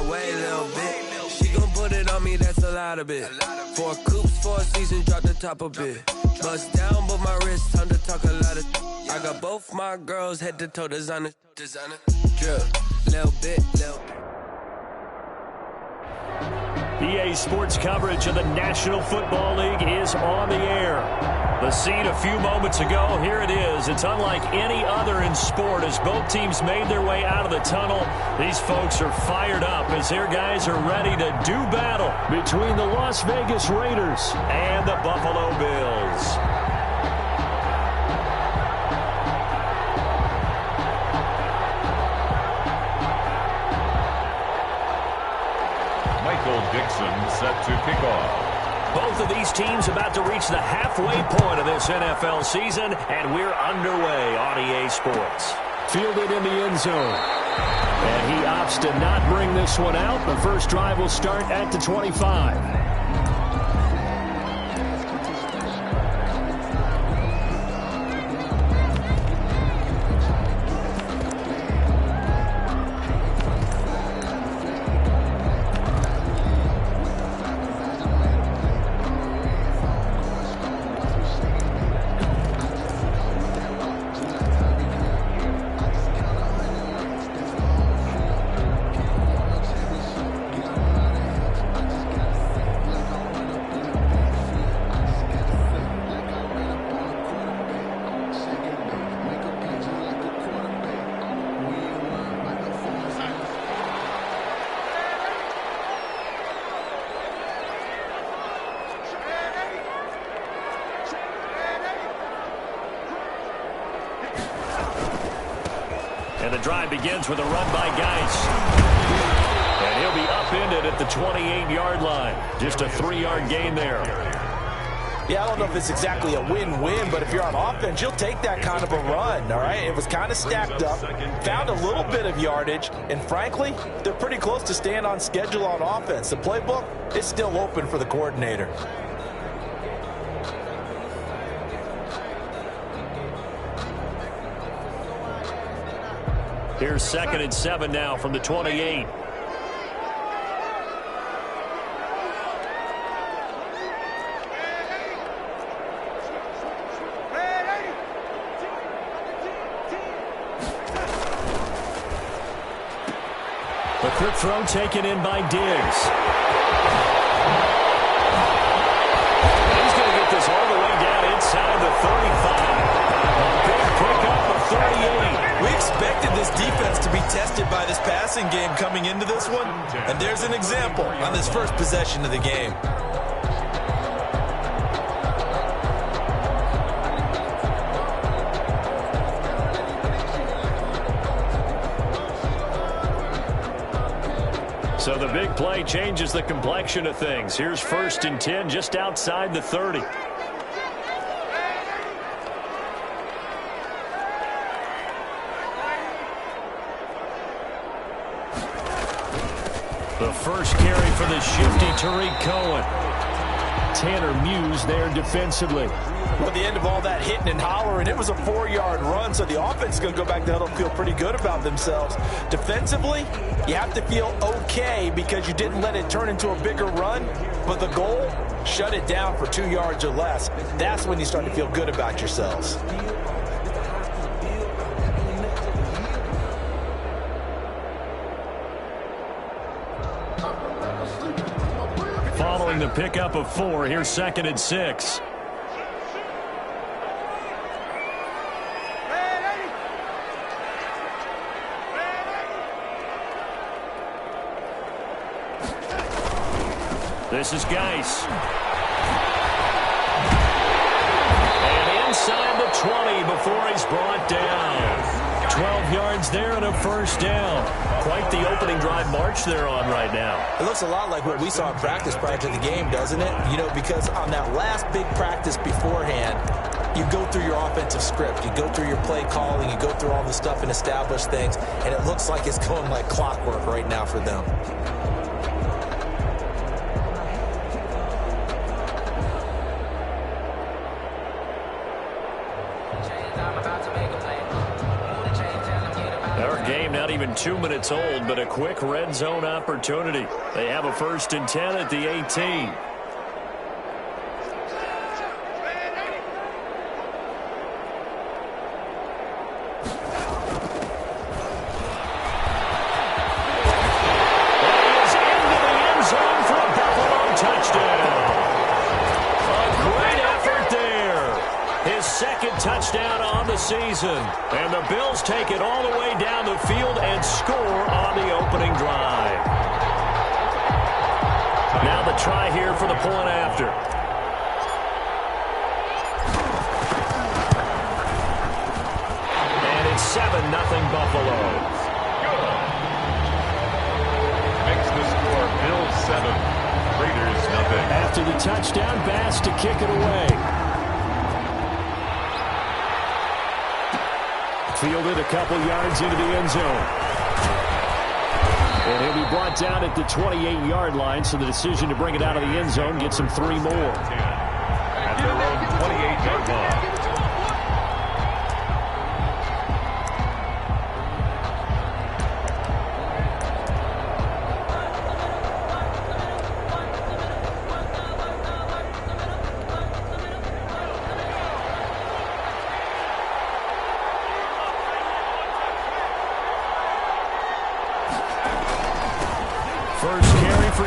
my way, little bit. She gon' put it on me, that's a lot of it. 4 coops, 4 seasons, drop the top a bit. Bust down, but my wrist, time to talk a lot of. I got both my girls head to toe designer. Drip, little bit. EA Sports coverage of the National Football League is on the air. The scene a few moments ago, here it is. It's unlike any other in sport as both teams made their way out of the tunnel. These folks are fired up as their guys are ready to do battle between the Las Vegas Raiders and the Buffalo Bills. Dixon set to kick off. Both of these teams about to reach the halfway point of this NFL season, and we're underway on EA Sports. Fielded in the end zone. And he opts to not bring this one out. The first drive will start at the 25. And the drive begins with a run by Geis. And he'll be upended at the 28-yard line. Just a 3-yard gain there. Yeah, I don't know if it's exactly a win-win, but if you're on offense, you'll take that kind of a run, all right? It was kind of stacked up, found a little bit of yardage, and frankly, they're pretty close to staying on schedule on offense. The playbook is still open for the coordinator. Here's 2nd and 7 now from the 28. The quick throw taken in by Diggs. He's going to get this all the way down inside the 35. A big pickup of 38. We expected this defense to be tested by this passing game coming into this one, and there's an example on this first possession of the game. So the big play changes the complexion of things. Here's 1st and 10 just outside the 30. The first carry for the shifty Tariq Cohen. Tanner Muse there defensively. Well, at the end of all that hitting and hollering, it was a 4-yard run, so the offense is going to go back to huddle and feel pretty good about themselves. Defensively, you have to feel okay because you didn't let it turn into a bigger run, but the goal, shut it down for 2 yards or less. That's when you start to feel good about yourselves. Following the pickup of 4, here's 2nd and 6. This is Geis. And inside the 20 before he's brought down. 12 yards there and a first down. Quite the opening drive march they're on right now. It looks a lot like what we saw in practice prior to the game, doesn't it? You know, because on that last big practice beforehand, you go through your offensive script. You go through your play calling. You go through all the stuff and establish things. And it looks like it's going like clockwork right now for them. not even 2 minutes old, but a quick red zone opportunity. They have a 1st and 10 at the 18. Touchdown on the season. And the Bills take it all the way down the field and score on the opening drive. Now the try here for the point after. And it's 7-0 Buffalo. Good. Makes the score Bills 7, Raiders nothing. After the touchdown, Bass to kick it away. Fielded a couple yards into the end zone. And he'll be brought down at the 28-yard line, so the decision to bring it out of the end zone gets him 3 more. At their own 28-yard line.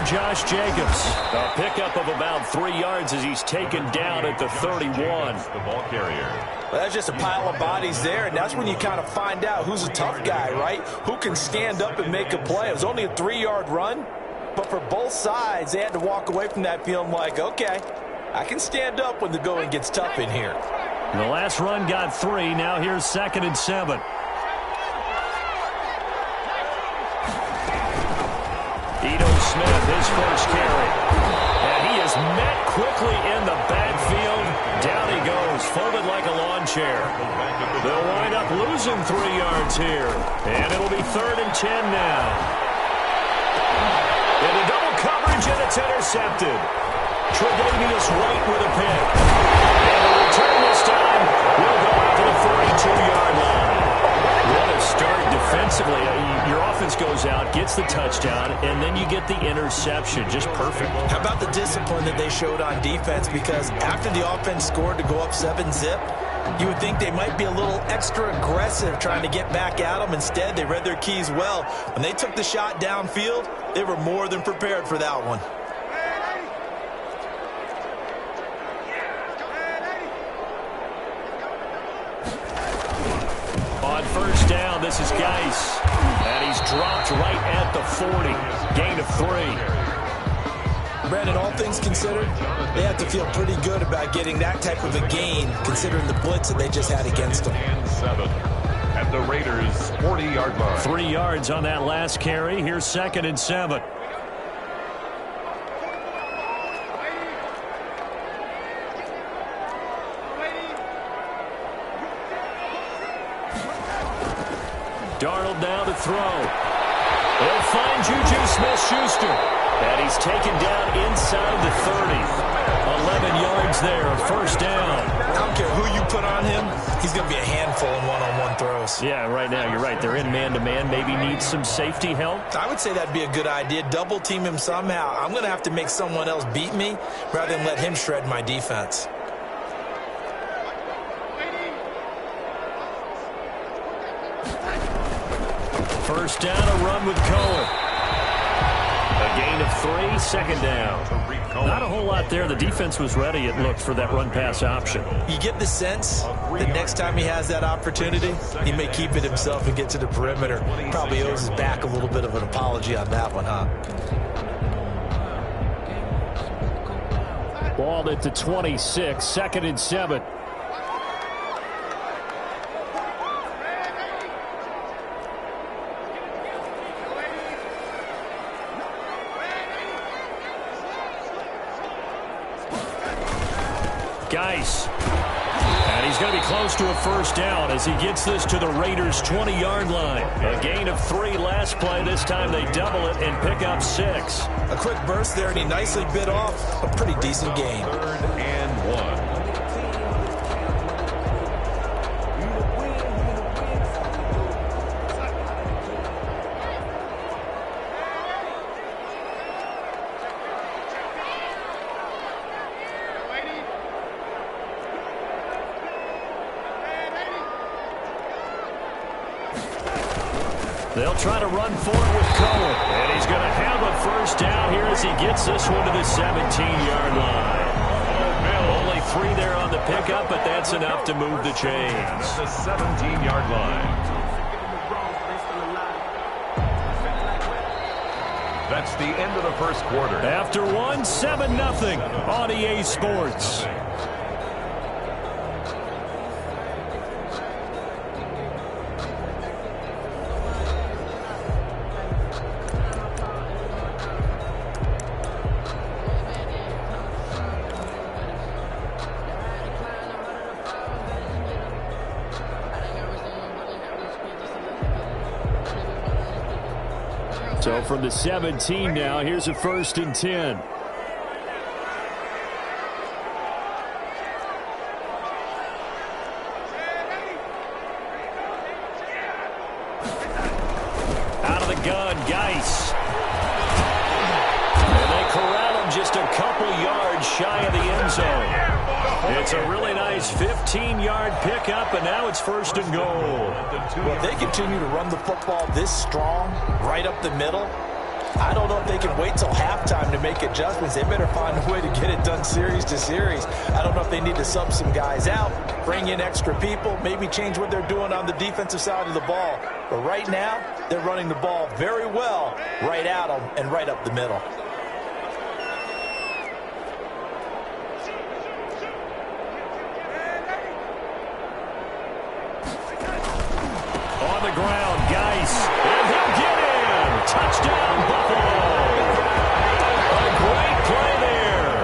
Josh Jacobs. A pickup of about 3 yards as he's taken down at the 31. The ball carrier. Well, that's just a pile of bodies there, and that's when you kind of find out who's a tough guy, right? Who can stand up and make a play. It was only a 3-yard run, but for both sides, they had to walk away from that feeling like, okay, I can stand up when the going gets tough in here. The last run got 3. Now here's 2nd and 7. Smith, his first carry. And he is met quickly in the backfield. Down he goes, folded like a lawn chair. They'll wind up losing 3 yards here. And it'll be 3rd and 10 now. Into double coverage, and it's intercepted. Tre'Davious White with a pick. And the return this time will go out to the 42-yard line. What a start defensively. Your offense goes out, gets the touchdown, and then you get the interception. Just perfect. How about the discipline that they showed on defense? Because after the offense scored to go up 7-zip, you would think they might be a little extra aggressive trying to get back at them. Instead, they read their keys well. When they took the shot downfield, they were more than prepared for that one. On 1st down, this is Geis. And he's dropped right at the 40. Gain of 3. Brandon, all things considered, they have to feel pretty good about getting that type of a gain, considering the blitz that they just had against them. And 7 at the Raiders' 40-yard line. 3 yards on that last carry. Here's 2nd and 7. Darnold now to throw. He'll find Juju Smith-Schuster. And he's taken down inside the 30. 11 yards there, 1st down. I don't care who you put on him, he's going to be a handful in one-on-one throws. Yeah, right now, you're right. They're in man-to-man. Maybe need some safety help. I would say that'd be a good idea. Double team him somehow. I'm going to have to make someone else beat me rather than let him shred my defense. First down, a run with Cohen. A gain of 3, 2nd down. Not a whole lot there. The defense was ready, it looked, for that run-pass option. You get the sense that next time he has that opportunity, he may keep it himself and get to the perimeter. Probably owes his back a little bit of an apology on that one, huh? Ball at the 26, 2nd and 7. Geis. And he's going to be close to a 1st down as he gets this to the Raiders' 20-yard line. A gain of 3 last play. This time they double it and pick up 6. A quick burst there, and he nicely bit off a pretty decent gain. 3rd and 1. They'll try to run for it with Cohen. And he's going to have a first down here as he gets this one to the 17-yard line. Only 3 there on the pickup, but that's enough to move the chains. The 17-yard line. That's the end of the first quarter. After 1, 7-0 on EA Sports. So from the 17 now, here's a 1st and 10. Out of the gun, Geis. And they corral him just a couple yards shy of the end zone. It's a really nice 15-yard pickup, and now it's 1st and goal. Well, if they continue to run the football this strong, right up the middle, I don't know if they can wait till halftime to make adjustments. They better find a way to get it done series to series. I don't know if they need to sub some guys out, bring in extra people, maybe change what they're doing on the defensive side of the ball. But right now, they're running the ball very well right at them and right up the middle. On the ground, Geis, and he'll get in. Touchdown, Buffalo. A great play there.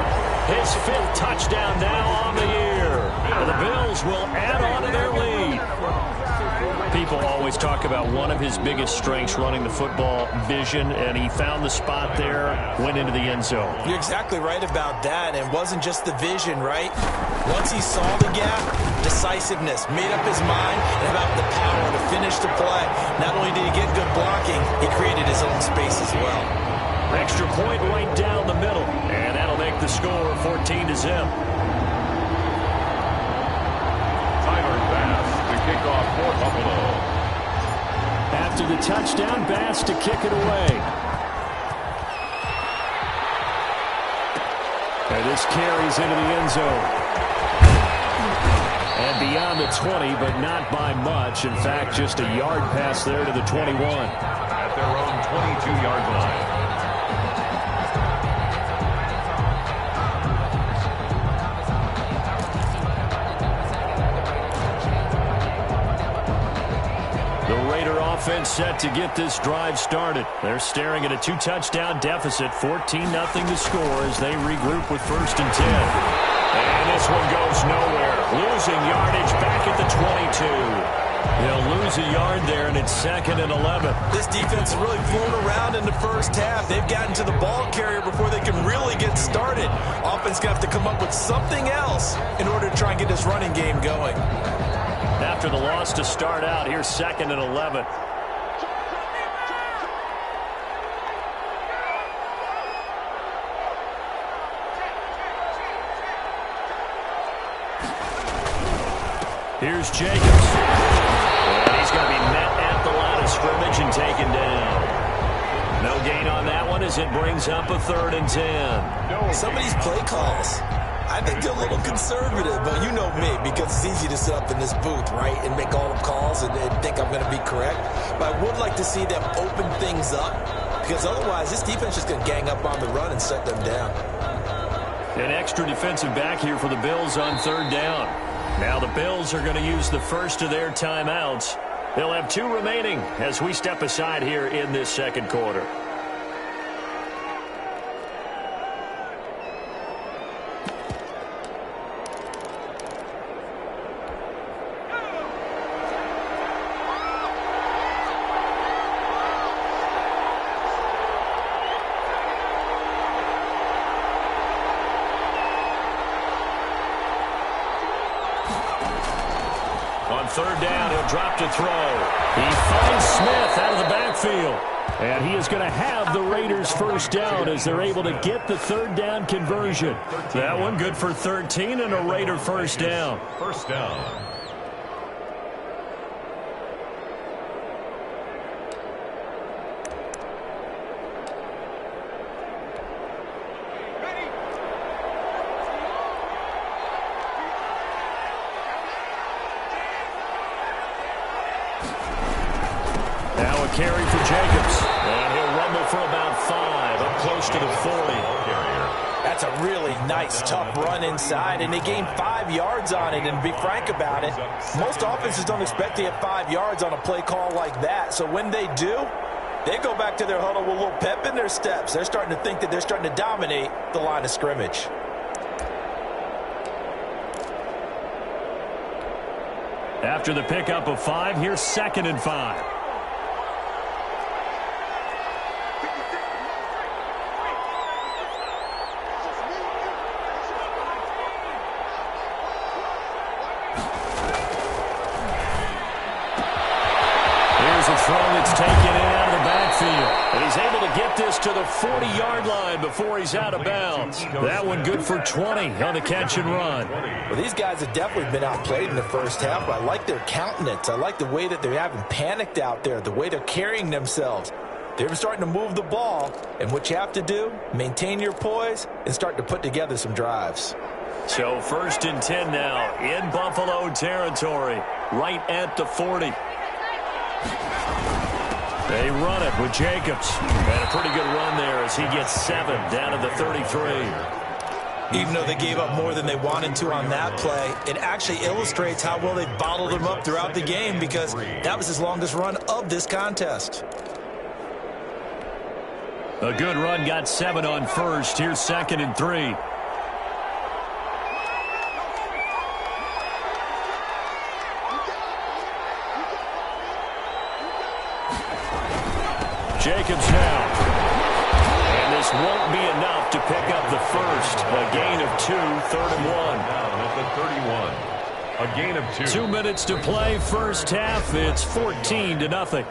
His 5th touchdown now on the year. And the Bills will add on to their lead. People always talk about one of his biggest strengths, running the football, vision, and he found the spot there, went into the end zone. You're exactly right about that. It wasn't just the vision, right? Once he saw the gap, decisiveness, made up his mind, and about the power to finish the play. Not only did he get good blocking, he created his own space as well. Extra point right down the middle, and that'll make the score 14-0. Kick off for Buffalo. After the touchdown, Bass to kick it away. And this carries into the end zone. And beyond the 20, but not by much. In fact, just a yard pass there to the 21. At their own 22-yard line. Offense set to get this drive started. They're staring at a 2-touchdown deficit, 14-0 to score as they regroup with 1st and 10. And this one goes nowhere. Losing yardage back at the 22. They'll lose a yard there, and it's 2nd and 11. This defense has really flown around in the first half. They've gotten to the ball carrier before they can really get started. Offense going to have to come up with something else in order to try and get this running game going. After the loss to start out, here's 2nd and 11. Here's Jacobs. And he's going to be met at the line of scrimmage and taken down. No gain on that one as it brings up a 3rd and 10. Some of these play calls, I think they're a little conservative, but you know me, because it's easy to sit up in this booth, right, and make all the calls and think I'm going to be correct. But I would like to see them open things up, because otherwise this defense is going to gang up on the run and shut them down. An extra defensive back here for the Bills on 3rd down. Now the Bills are going to use the first of their timeouts. They'll have 2 remaining as we step aside here in this 2nd quarter. On 3rd down, he'll drop to throw. He finds Smith out of the backfield. And he is going to have the Raiders' 1st down as they're able to get the 3rd down conversion. That one good for 13 and a Raider 1st down. 1st down. really nice, tough run inside, and they gained 5 yards on it. And to be frank about it, most offenses don't expect to get 5 yards on a play call like that. So when they do, they go back to their huddle with a little pep in their steps. They're starting to think that they're starting to dominate the line of scrimmage. After the pickup of 5, here's 2nd and 5. Throw that's taken in out of the backfield. And he's able to get this to the 40-yard line before he's out of bounds. That one good for 20 on the catch and run. Well, these guys have definitely been outplayed in the first half, but I like their countenance. I like the way that they haven't panicked out there, the way they're carrying themselves. They're starting to move the ball, and what you have to do, maintain your poise and start to put together some drives. So 1st and 10 now in Buffalo territory, right at the 40. They run it with Jacobs. And a pretty good run there as he gets 7 down to the 33. Even though they gave up more than they wanted to on that play, it actually illustrates how well they bottled them up throughout the game, because that was his longest run of this contest. A good run, got 7 on 1st. Here's 2nd and 3. Jacobs now. And this won't be enough to pick up the first. A gain of 2, 3rd and 1. Down at the 31. A gain of 2. 2 minutes to play, first half. It's 14-0.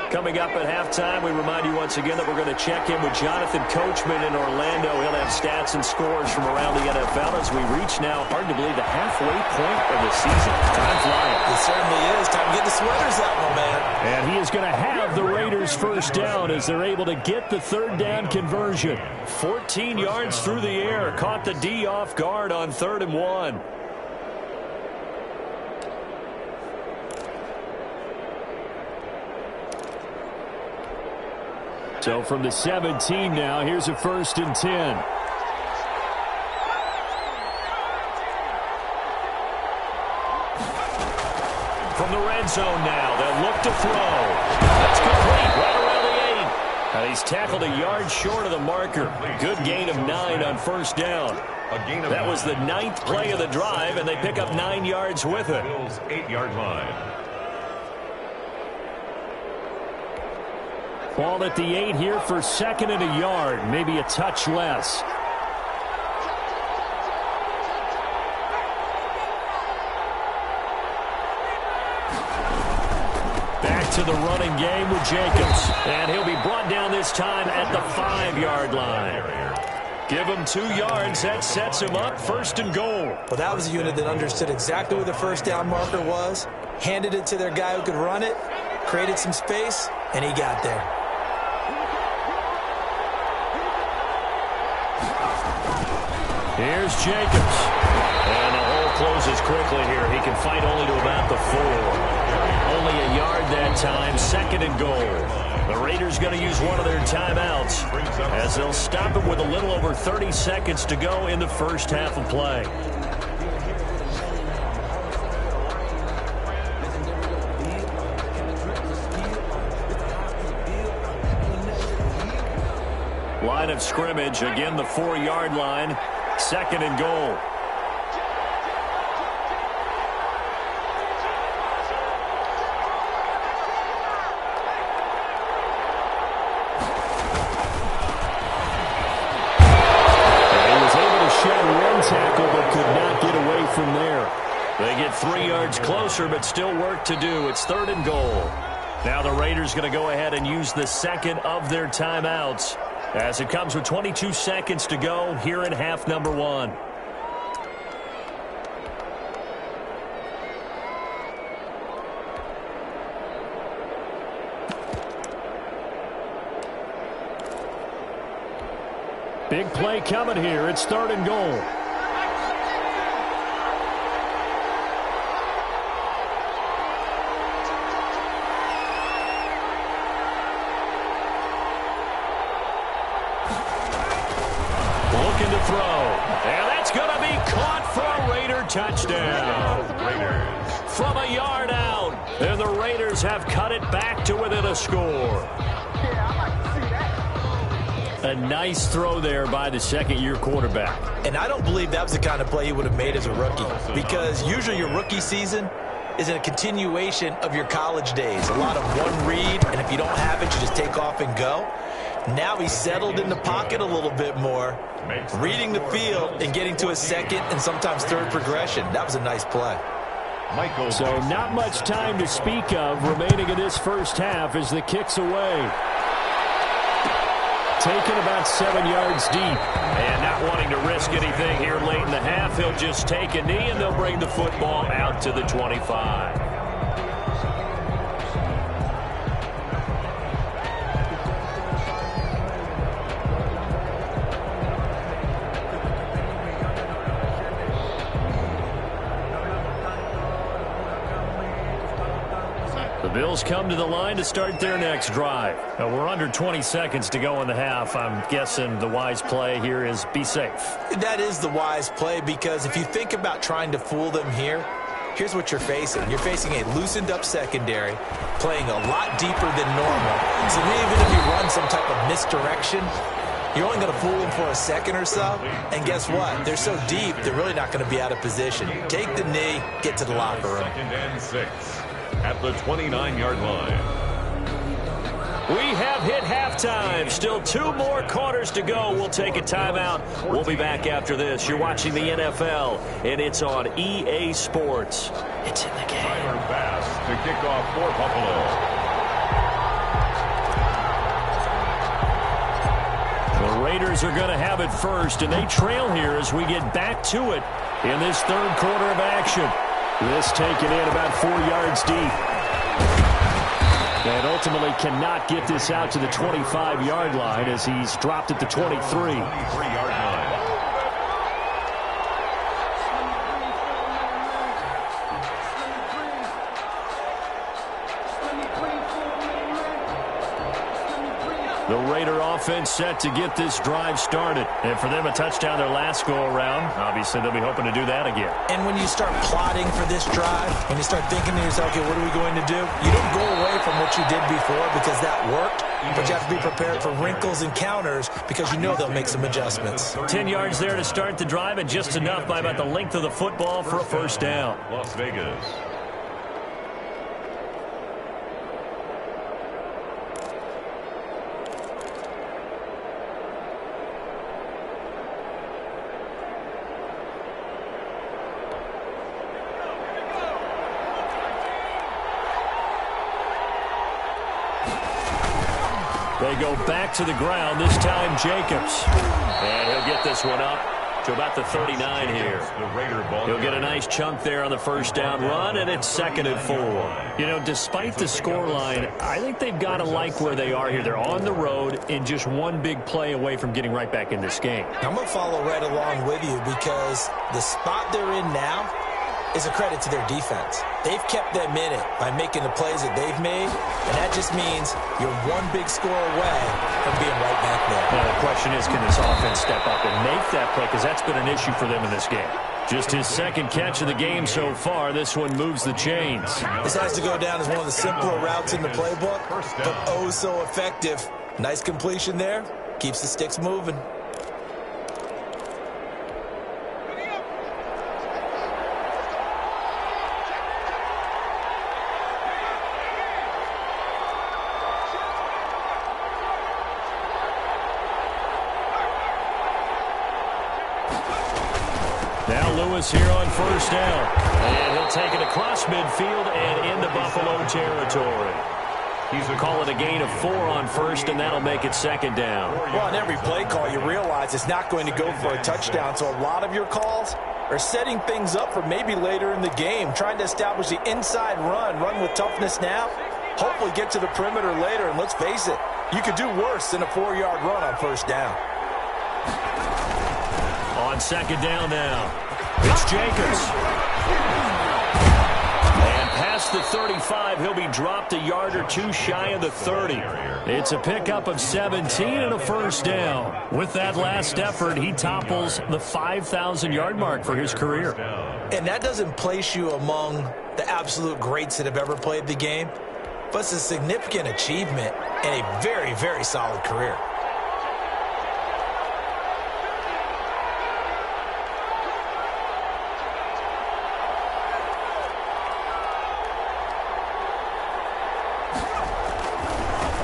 Coming up at halftime, we remind you once again that we're going to check in with Jonathan Coachman in Orlando. He'll have stats and scores from around the NFL as we reach now, hard to believe, the halfway point of the season. Time flying. It certainly is. Time to get the sweaters out, my man. And he is going to have the Raiders first down as they're able to get the 3rd down conversion. 14 yards through the air. Caught the D off guard on 3rd and 1. So from the 17 now, here's a 1st and 10. From the red zone now, they'll look to throw. That's complete right around the 8. And he's tackled a yard short of the marker. Good gain of 9 on 1st down. That was the 9th play of the drive, and they pick up 9 yards with it. Bills 8-yard line. Ball at the 8 here for 2nd and a yard, maybe a touch less. Back to the running game with Jacobs. And he'll be brought down this time at the 5-yard line. Give him 2 yards. That sets him up 1st and goal. Well, that was a unit that understood exactly where the 1st down marker was, handed it to their guy who could run it, created some space, and he got there. Here's Jacobs. And the hole closes quickly here. He can fight only to about the 4. Only a yard that time. 2nd and goal. The Raiders going to use one of their timeouts as they'll stop it with a little over 30 seconds to go in the first half of play. Line of scrimmage, again the 4-yard line. 2nd and goal. Tackle, but could not get away from there. They get 3 yards closer, but still work to do. It's 3rd and goal. Now the Raiders going to go ahead and use the 2nd of their timeouts as it comes with 22 seconds to go here in half number 1. Big play coming here. It's 3rd and goal. touchdown. Raiders. From a yard out. And the Raiders have cut it back to within a score. A nice throw there by the second-year quarterback. And I don't believe that was the kind of play he would have made as a rookie, because usually your rookie season is a continuation of your college days. A lot of one read, and if you don't have it, you just take off and go. Now he's settled in the pocket a little bit more, reading the field and getting to a second and sometimes third progression. That was a nice play. So not much time to speak of remaining in this first half as the kick's away. Taken about 7 yards deep. And not wanting to risk anything here late in the half, he'll just take a knee and they'll bring the football out to the 25. The Bills come to the line to start their next drive. Now, we're under 20 seconds to go in the half. I'm guessing the wise play here is be safe. That is the wise play, because if you think about trying to fool them here, here's what you're facing. You're facing a loosened up secondary, playing a lot deeper than normal. So even if you run some type of misdirection, you're only going to fool them for a second or so. And guess what? They're so deep, they're really not going to be out of position. Take the knee, get to the locker room. 2nd and 6 at the 29-yard line. We have hit halftime. Still 2 more quarters to go. We'll take a timeout. We'll be back after this. You're watching the NFL, and it's on EA Sports. It's in the game. Tyler Bass to kick off for Buffalo. The Raiders are going to have it first, and they trail here as we get back to it in this third quarter of action. This taken in about 4 yards deep. And ultimately cannot get this out to the 25-yard line as he's dropped at the 23. 23-yard line. The Raider offense set to get this drive started. And for them, a touchdown their last go-around. Obviously, they'll be hoping to do that again. And when you start plotting for this drive, when you start thinking to yourself, okay, what are we going to do? You don't go away from what you did before because that worked, but you have to be prepared for wrinkles and counters because you know they'll make some adjustments. 10 yards there to start the drive, and just enough by about the length of the football for a first down. Las Vegas. They go back to the ground, this time Jacobs. And he'll get this one up to about the 39 here. He'll get a nice chunk there on the first down run, and it's 2nd and 4. You know, despite the scoreline, I think they've got to like where they are here. They're on the road and just one big play away from getting right back in this game. I'm going to follow right along with you because the spot they're in now is a credit to their defense. They've kept them in it by making the plays that they've made, and that just means you're one big score away from being right back there. Now, the question is, can this offense step up and make that play? Because that's been an issue for them in this game. Just his second catch of the game so far. This one moves the chains. This has to go down as one of the simpler routes in the playbook, but oh so effective. Nice completion there. Keeps the sticks moving. Now Lewis here on first down. And he'll take it across midfield and into Buffalo territory. Call it a gain of 4 on first, and that'll make it 2nd down. Well, on every play call, you realize it's not going to go for a touchdown. So a lot of your calls are setting things up for maybe later in the game, trying to establish the inside run with toughness now, hopefully get to the perimeter later. And let's face it, you could do worse than a 4-yard run on first down. On 2nd down now, it's Jacobs. And past past the 35. He'll be dropped a yard or two shy of the 30. It's a pickup of 17 and a first down. With that last effort, he topples the 5,000-yard mark for his career. And that doesn't place you among the absolute greats that have ever played the game, but it's a significant achievement and a very, very solid career.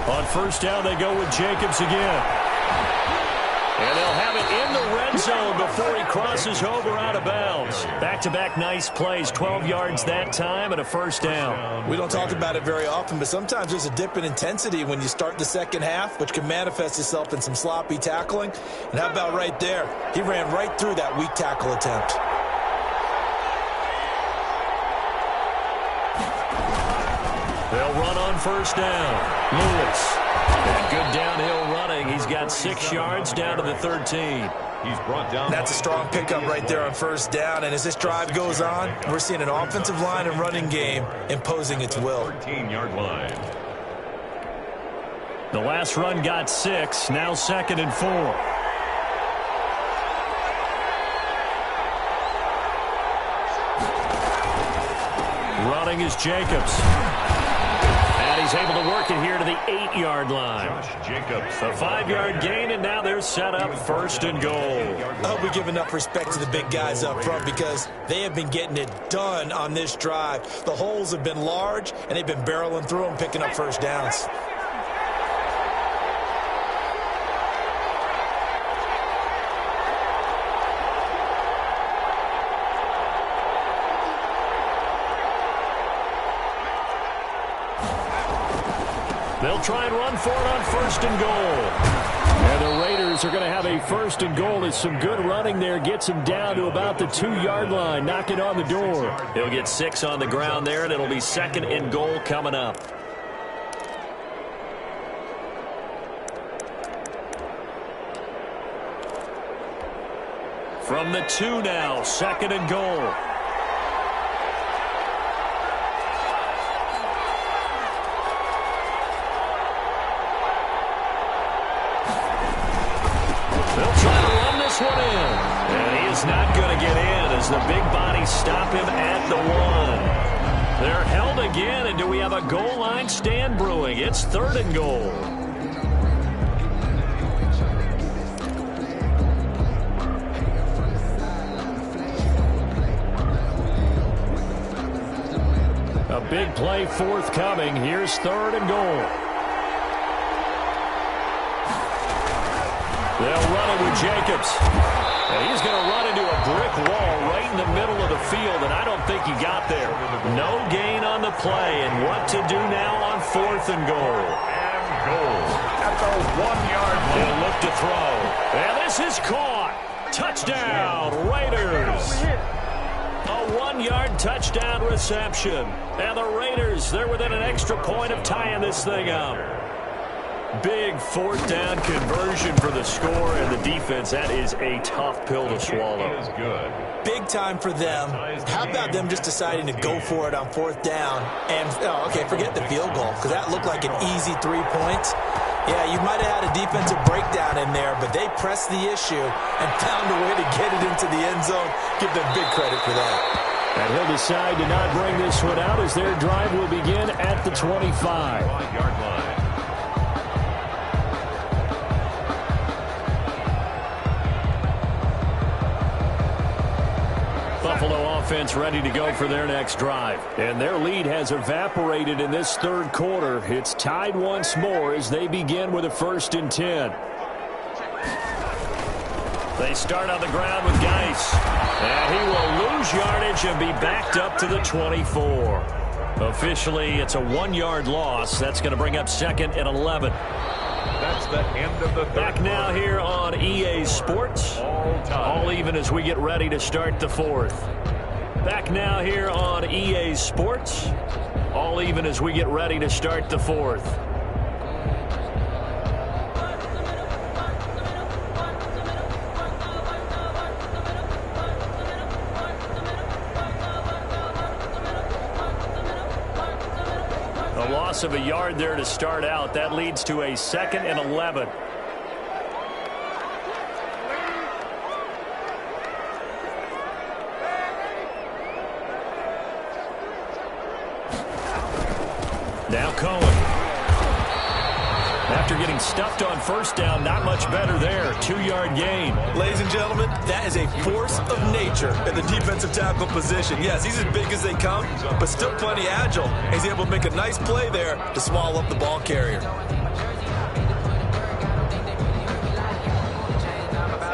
On first down, they go with Jacobs again. And they'll have it in the red zone before he crosses over out of bounds. Back-to-back nice plays, 12 yards that time and a first down. We don't talk about it very often, but sometimes there's a dip in intensity when you start the second half, which can manifest itself in some sloppy tackling. And how about right there? He ran right through that weak tackle attempt. They'll run on first down. Lewis. And good downhill running. He's got 6 yards down to the 13. He's brought down. That's a strong pickup right there on first down. And as this drive goes on, we're seeing an offensive line and running game imposing its will. 13-yard line. The last run got 6. Now 2nd and 4. Running is Jacobs. And he's able to work it here to the 8-yard line. Josh Jacobs. A 5-yard gain, and now they're set up 1st and goal. I hope we give enough respect to the big guys up front because they have been getting it done on this drive. The holes have been large, and they've been barreling through them, picking up first downs. They'll try and run for it on 1st and goal. And the Raiders are going to have a 1st and goal. As some good running there gets him down to about the 2-yard line, knocking on the door. He'll get 6 on the ground there, and it'll be 2nd and goal coming up. From the 2 now, 2nd and goal. One in, and he is not going to get in as the big bodies stop him at the 1. They're held again, and do we have a goal line stand brewing? It's 3rd and goal. A big play forthcoming. Here's 3rd and goal. They'll run it with Jacobs. And he's going to run into a brick wall right in the middle of the field, and I don't think he got there. No gain on the play, and what to do now on 4th and goal. And goal at the 1-yard line. He'll look to throw. And this is caught. Touchdown, Raiders. A 1-yard touchdown reception. And the Raiders, they're within an extra point of tying this thing up. Big 4th down conversion for the score, and the defense, that is a tough pill to swallow. It is good. Big time for them. How about them just deciding to go for it on 4th down? And, forget the field goal, because that looked like an easy 3 points. Yeah, you might have had a defensive breakdown in there, but they pressed the issue and found a way to get it into the end zone. Give them big credit for that. And he'll decide to not bring this one out as their drive will begin at the 25. 5-yard line. Buffalo offense ready to go for their next drive. And their lead has evaporated in this 3rd quarter. It's tied once more as they begin with a 1st and 10. They start on the ground with Geis. And he will lose yardage and be backed up to the 24. Officially, it's a 1-yard loss. That's going to bring up 2nd and 11. That's the end of the 3rd. Back now here on EA Sports. All even as we get ready to start the 4th. Back now here on EA Sports. All even as we get ready to start the 4th. A loss of a yard there to start out. That leads to a 2nd and 11. Now Cohen. After getting stuffed on first down, not much better there. 2-yard gain. Ladies and gentlemen, that is a force of nature in the defensive tackle position. Yes, he's as big as they come, but still plenty agile. He's able to make a nice play there to swallow up the ball carrier.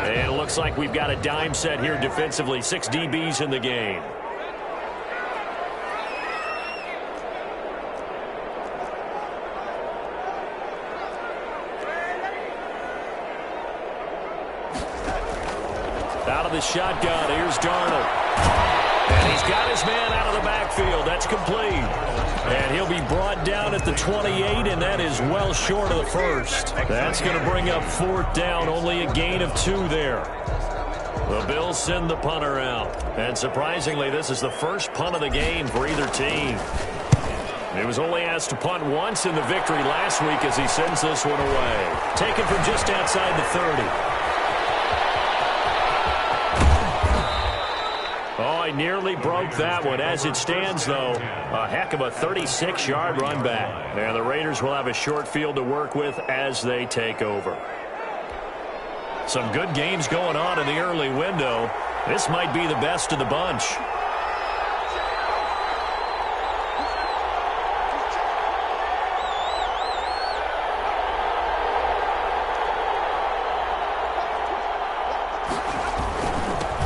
And it looks like we've got a dime set here defensively. 6 DBs in the game. Out of the shotgun, here's Darnold. And he's got his man out of the backfield. That's complete. And he'll be brought down at the 28, and that is well short of the first. That's going to bring up 4th down, only a gain of 2 there. The Bills send the punter out. And surprisingly, this is the first punt of the game for either team. He was only asked to punt once in the victory last week as he sends this one away. Taken from just outside the 30. Oh, he nearly broke that one. As it stands, though, a heck of a 36-yard run back. And the Raiders will have a short field to work with as they take over. Some good games going on in the early window. This might be the best of the bunch.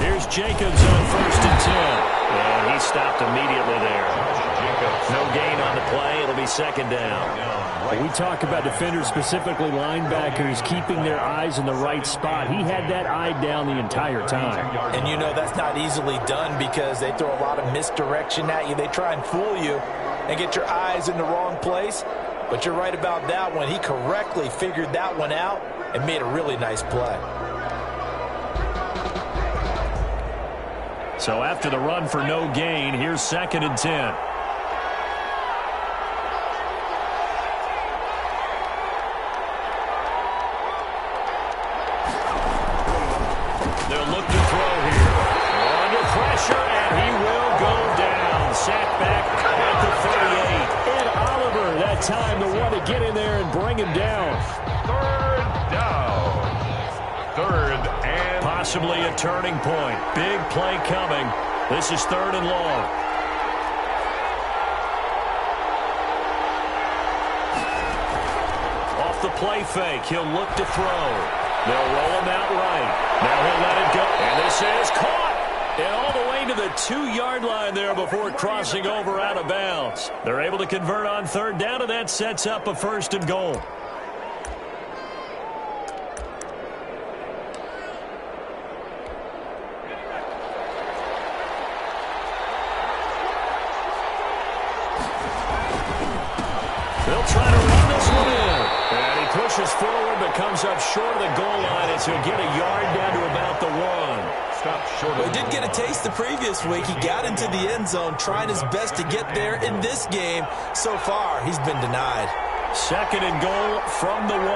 Here's Jacobs on 1st and 10. And he stopped immediately there. No gain on the play. It'll be 2nd down. When we talk about defenders, specifically linebackers, keeping their eyes in the right spot. He had that eye down the entire time. And you know that's not easily done because they throw a lot of misdirection at you. They try and fool you and get your eyes in the wrong place. But you're right about that one. He correctly figured that one out and made a really nice play. So after the run for no gain, here's 2nd and 10. They'll look to throw here. Under pressure, and he will go down. Sacked back at the 38. Ed Oliver, that time the one to get in there and bring him down. 3rd down. 3rd and possibly a turning point. Big play coming. This is 3rd and long. Off the play fake, he'll look to throw. They'll roll him out right. Now he'll let it go. And this is caught. And all the way to the 2-yard line there before crossing over out of bounds. They're able to convert on 3rd down, and that sets up a 1st and goal. They'll try to run this one in. And he pushes forward but comes up short of the goal line as he'll get a yard down to about the 1. Stop short. Well, he did get a taste the previous week. He got into the end zone, trying his best to get there in this game. So far, he's been denied. 2nd and goal from the 1.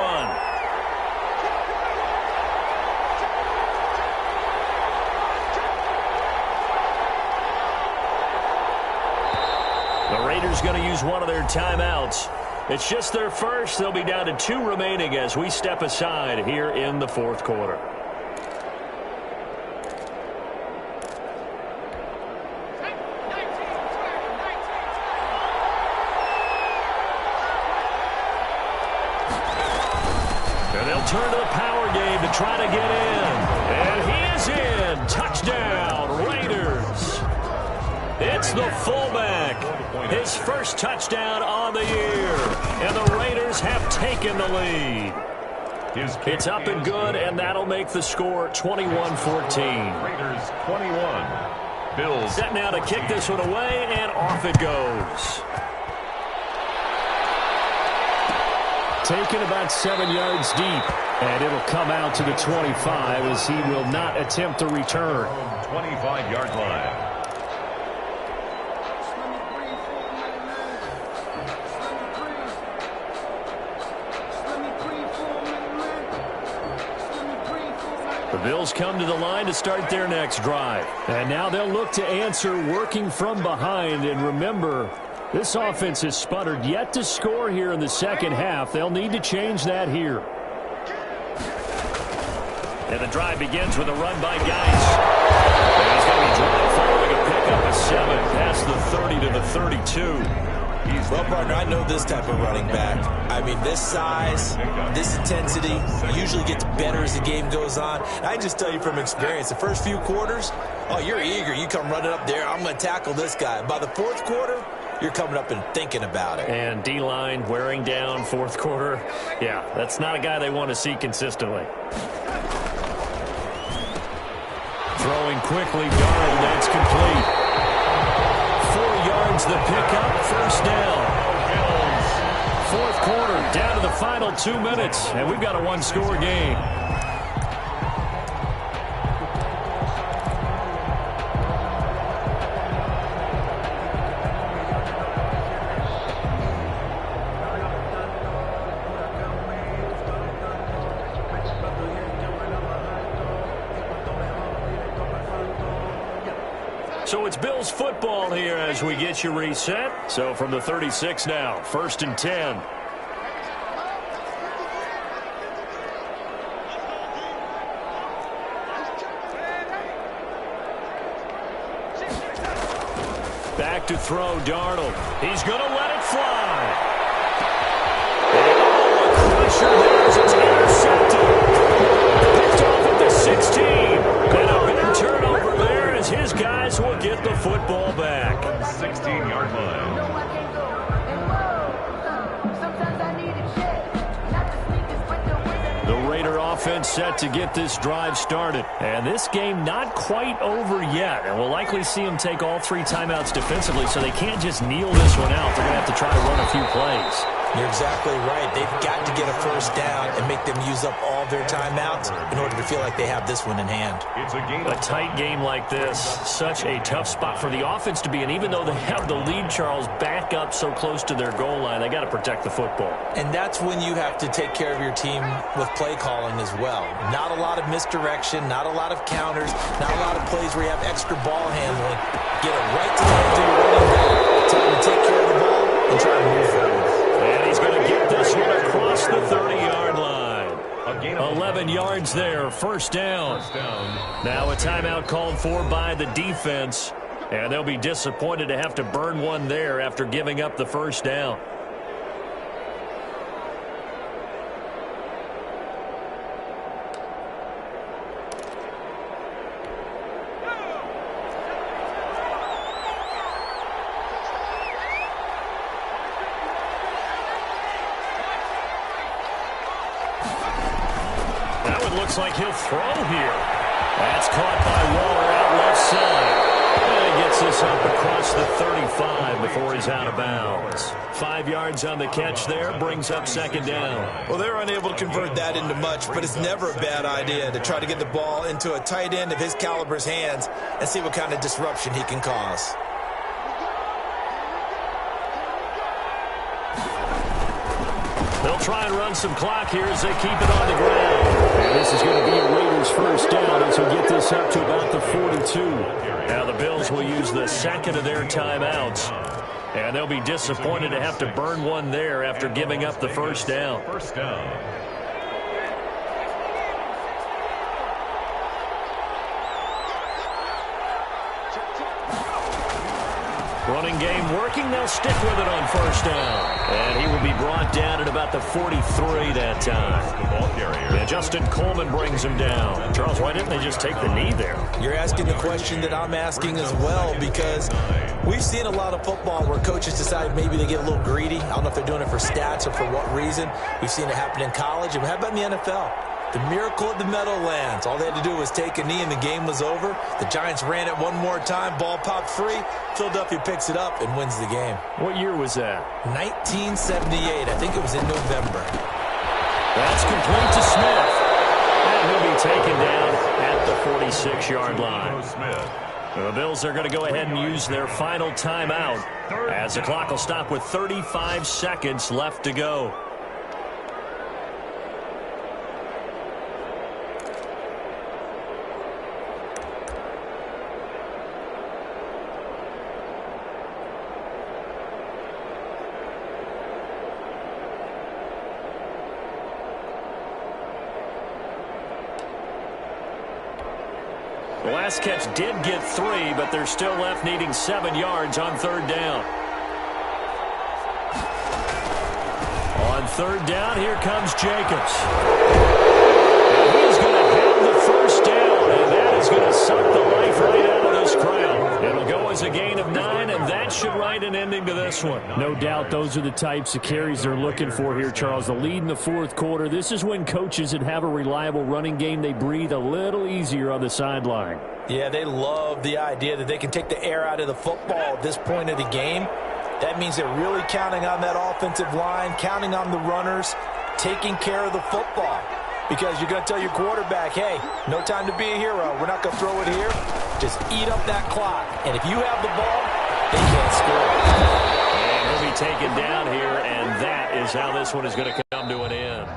The Raiders going to use one of their timeouts. It's just their first. They'll be down to 2 remaining as we step aside here in the 4th quarter. And they'll turn to the power game to try to get in. And he is in. Touchdown, Raiders. It's the fullback. His first touchdown on the year. And the Raiders have taken the lead. It's up and good, and that'll make the score 21-14. Raiders 21. Bills. Set now to kick this one away, and off it goes. Taken about 7 yards deep, and it'll come out to the 25 as he will not attempt to return. 25-yard line. The Bills come to the line to start their next drive. And now they'll look to answer working from behind. And remember, this offense has sputtered yet to score here in the second half. They'll need to change that here. And the drive begins with a run by Geis. And he's going to be drive following a pickup of 7 past the 30 to the 32. Well, partner, I know this type of running back. I mean, this size, this intensity usually gets better as the game goes on. And I just tell you from experience, the first few quarters, oh, you're eager. You come running up there, I'm going to tackle this guy. By the fourth quarter, you're coming up and thinking about it. And D-line wearing down fourth quarter. Yeah, that's not a guy they want to see consistently. Throwing quickly, Darnold, that's complete. 4 yards the pickup, first down. Fourth quarter, down to the final 2 minutes, and we've got a one-score game. So it's Bills football here as we get you reset. So from the 36 now, 1st and 10. Back to throw, Darnold. He's going to let it fly. Oh, a crusher there as it's intercepted. Picked off at the 16. And a big turnover there as his guys will get the football back. 16-yard line. The Raider offense set to get this drive started. And this game not quite over yet. And we'll likely see them take all 3 timeouts defensively, so they can't just kneel this one out. They're going to have to try to run a few plays. You're exactly right. They've got to get a first down and make them use up all their timeouts in order to feel like they have this one in hand. It's a tight game like this, such a tough spot for the offense to be in. Even though they have the lead, Charles, back up so close to their goal line, they got to protect the football. And that's when you have to take care of your team with play calling as well. Not a lot of misdirection, not a lot of counters, not a lot of plays where you have extra ball handling. Get it right to the end of your running back. Tell them to take care of the ball and try to move forward. And he's going to get this one across the 30-yard line. 11 yards there, first down. Now a timeout called for by the defense. And they'll be disappointed to have to burn one there after giving up the first down. Looks like he'll throw here. That's caught by Waller out left side. And he gets this up across the 35 before he's out of bounds. 5 yards on the catch there, brings up second down. Well, they're unable to convert that into much, but it's never a bad idea to try to get the ball into a tight end of his caliber's hands and see what kind of disruption he can cause. They'll try and run some clock here as they keep it on the ground. And this is going to be a Raiders first down as we get this up to about the 42. Now the Bills will use the second of their timeouts. And they'll be disappointed to have to burn one there after giving up the first down. First down. Running game working. They'll stick with it on first down. And he will be brought down at about the 43 that time. The ball carrier. Yeah, Justin Coleman brings him down. Charles, why didn't they just take the knee there? You're asking the question that I'm asking as well, because we've seen a lot of football where coaches decide maybe they get a little greedy. I don't know if they're doing it for stats or for what reason. We've seen it happen in college. And how about in the NFL? The miracle at the Meadowlands. All they had to do was take a knee and the game was over. The Giants ran it one more time. Ball popped free. Philadelphia picks it up and wins the game. What year was that? 1978. I think it was in November. That's complete to Smith. And he'll be taken down at the 46-yard line. The Bills are going to go ahead and use their final timeout as the clock will stop with 35 seconds left to go. The last catch did get 3, but they're still left needing 7 yards on 3rd down. On 3rd down, here comes Jacobs. And he's going to have the first down, and that is going to suck the life right out of this crowd. It'll go as a gain of 9, and that should write an ending to this one. No doubt those are the types of carries they're looking for here, Charles. The lead in the 4th quarter. This is when coaches that have a reliable running game, they breathe a little easier on the sideline. Yeah, they love the idea that they can take the air out of the football at this point of the game. That means they're really counting on that offensive line, counting on the runners, taking care of the football. Because you're going to tell your quarterback, hey, no time to be a hero. We're not going to throw it here. Just eat up that clock. And if you have the ball, they can't score. And he'll be taken down here, and that is how this one is going to come to an end.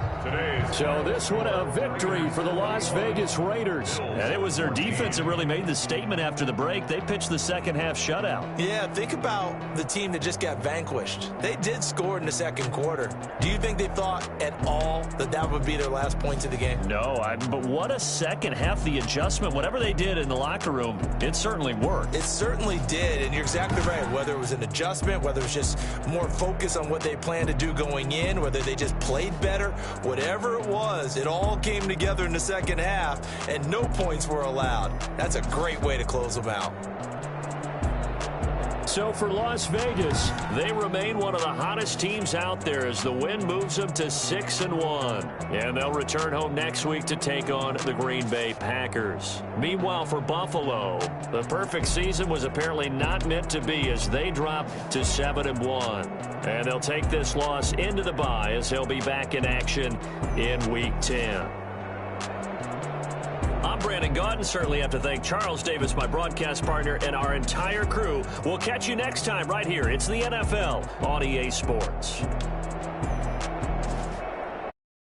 So this one a victory for the Las Vegas Raiders. And it was their defense that really made the statement after the break. They pitched the second half shutout. Yeah, think about the team that just got vanquished. They did score in the 2nd quarter. Do you think they thought at all that that would be their last points of the game? No, but what a second half. The adjustment, whatever they did in the locker room, it certainly worked. It certainly did, and you're exactly right. Whether it was an adjustment, whether it was just more focus on what they planned to do going in, whether they just played better, whatever it was, it all came together in the 2nd half, and no points were allowed. That's a great way to close them out. So for Las Vegas, they remain one of the hottest teams out there as the win moves them to 6-1. And they'll return home next week to take on the Green Bay Packers. Meanwhile, for Buffalo, the perfect season was apparently not meant to be as they drop to 7-1. And they'll take this loss into the bye as they'll be back in action in Week 10. I'm Brandon Gaudin. Certainly have to thank Charles Davis, my broadcast partner, and our entire crew. We'll catch you next time right here. It's the NFL on EA Sports.